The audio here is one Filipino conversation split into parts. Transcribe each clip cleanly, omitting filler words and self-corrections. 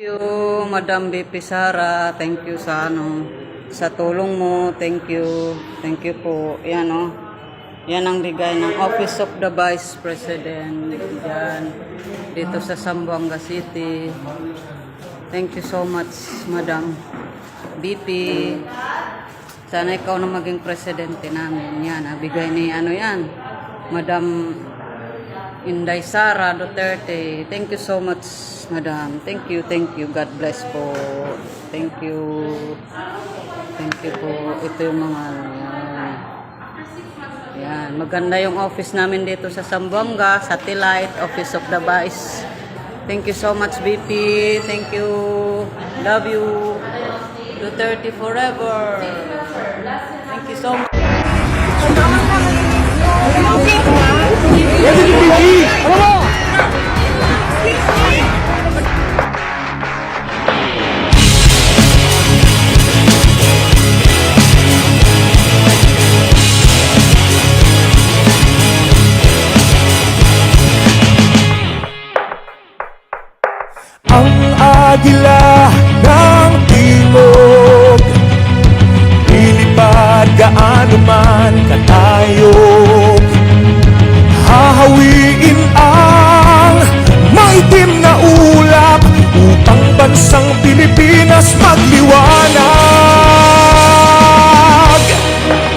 Thank you, Madam BP Sara. Thank you sa sa tulong mo. Thank you. Thank you po. Yan Yan ang bigay ng Office of the Vice President. Yan. Dito sa Zamboanga City. Thank you so much, Madam BP. Sana ikaw na maging presidente namin. Yan. Bigay ni yan. Madam Inday Sara Duterte. Thank you so much, Madam. Thank you. God bless po. Thank you po. Ito yung mga yan. Maganda yung office namin dito sa Zamboanga, Satellite, Office of the Vice. Thank you so much, BP. Thank you. Love you. Duterte forever. Thank you so much. Ang agila ng timog, lilipad gaano man katayo, hahawiin ang maitim na ulap upang bansang Pilipinas magliwanag.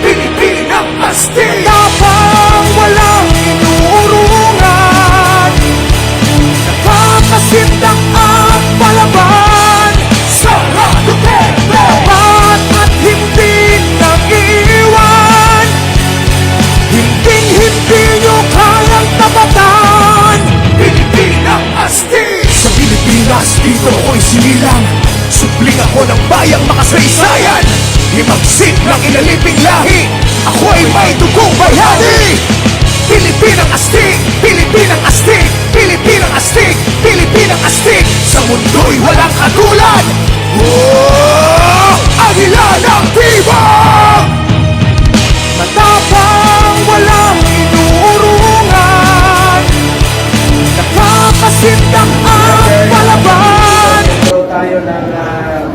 Pilipinang astig, tapang walang inuurungan, nakakasindang ang palaban. Sara Duterte, tapat at hindi nag-iwan, hinding-hindi nyo kayang tapatan. Pilipinang astig, sa Pilipinas dito ako'y sinilang, supling ako ng bayang makasaysayan, imagsik ng inaliping lahi, ako ay may dugong bayani. Pilipinang astig, Pilipinang astig, Pilipinang astig, Pilipinang astig, sa mundo'y walang katulad. Oh! Agila ng tibok, matapang walang inuurungan, nakakasindang ang palaban. So tayo ng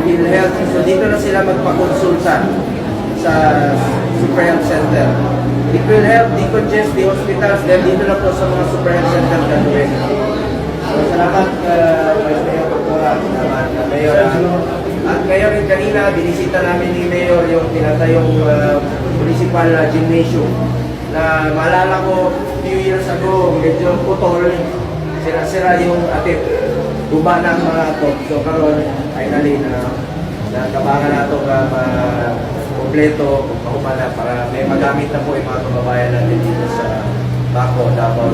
PhilHealth. So dito na sila magpakonsulta sa Super Health Center. Di PhilHealth, di Congest, di hospitals, then dito na po sa mga Super Health Center gagawin. So salamat Vice Mayor Pagkora, salamat Mayor. At ngayon kanina, binisita namin ni Mayor yung tinatayong municipal gymnasium na maalala ko few years ago, medyo putol, sira-sira yung atit. Guba ng mga ito. So karon finally na tabangan na ito kompleto, mahumana para may magamit na po yung mga kababayan natin dito sa Baco, Davao.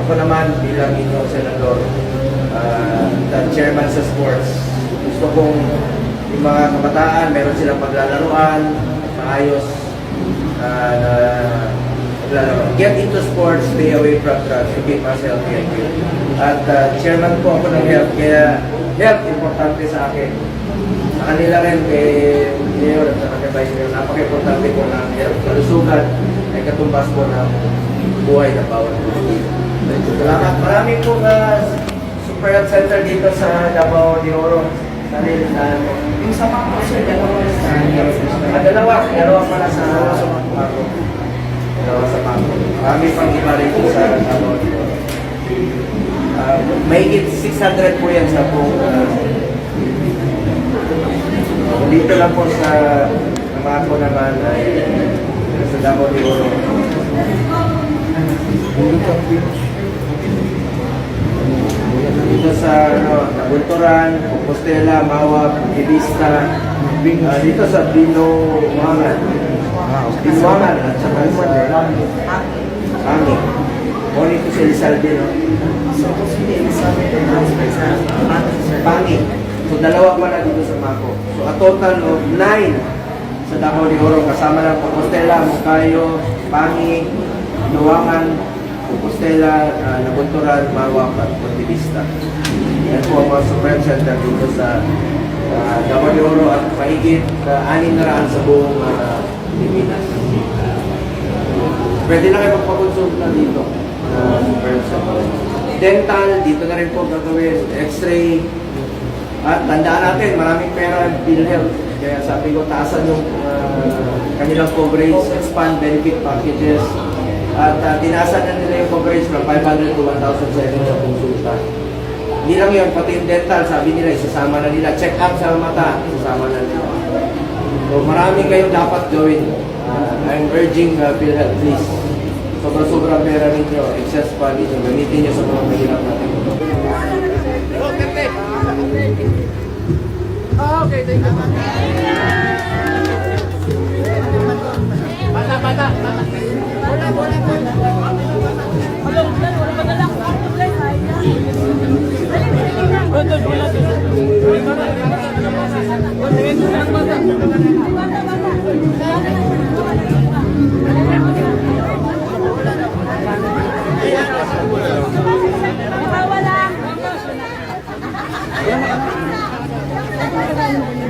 Ako naman bilang inyong senador, the chairman sa sports, gusto kong yung mga kabataan, meron silang paglalaruan, maayos na paglalaro. Get into sports, stay away from drugs, to keep us healthy and good. At chairman po ako ng health, kaya health importante sa akin. Sa kanila rin kay Mayor at sa Vice Mayor, napaka-importante po ng health. Kalusugan ay katumbas po ng buhay na bawat Pilipino. Salamat. Marami po Super Health Center dito sa Davao de Oro. Yung sa Paco, sir, dalawa pala sa Paco. Dalawa sa Paco. Marami pang iba rin po sa Davao de Oro. May 600 po yan sa buong dito lang po sa Paco naman ay sa Davao de Oro. Dito sa Nabunturan, Compostela, Mawab, Ibista, dito sa Binuangan at saka sa Ami. O nito sa Elizalde, no? Pangi. So dalawa pa na dito sa Mako. So a total of 9 sa Davao de Oro, kasama ng Compostela, Moncayo, Pangi, Binuangan, Compostela, Nabunturan, Mawab at Ibista. Yan po ang mga super center dito sa Davao de Oro at mahigit 6 sa buong Pilipinas. Pwede na kayo magpakonsulta dito. Super center. Dental, dito na rin po gagawin. X-ray, At tandaan natin, maraming pera ang PhilHealth. Kaya sabi ko, taasan yung kanilang coverage, expand benefit packages. At tinasan na nila yung coverage from 500 to 1,700 sa konsulta. Hindi lang yun, pati yung dental, sabi nila, isasama na nila. Check up sa mata, isasama na nila. So marami kayong dapat gawin. I'm urging PhilHealth, please. Sobra-sobra pera ninyo, excess fund ninyo, gamitin nyo sa mga mahirap natin. Okay, thank you. Bata. Wala.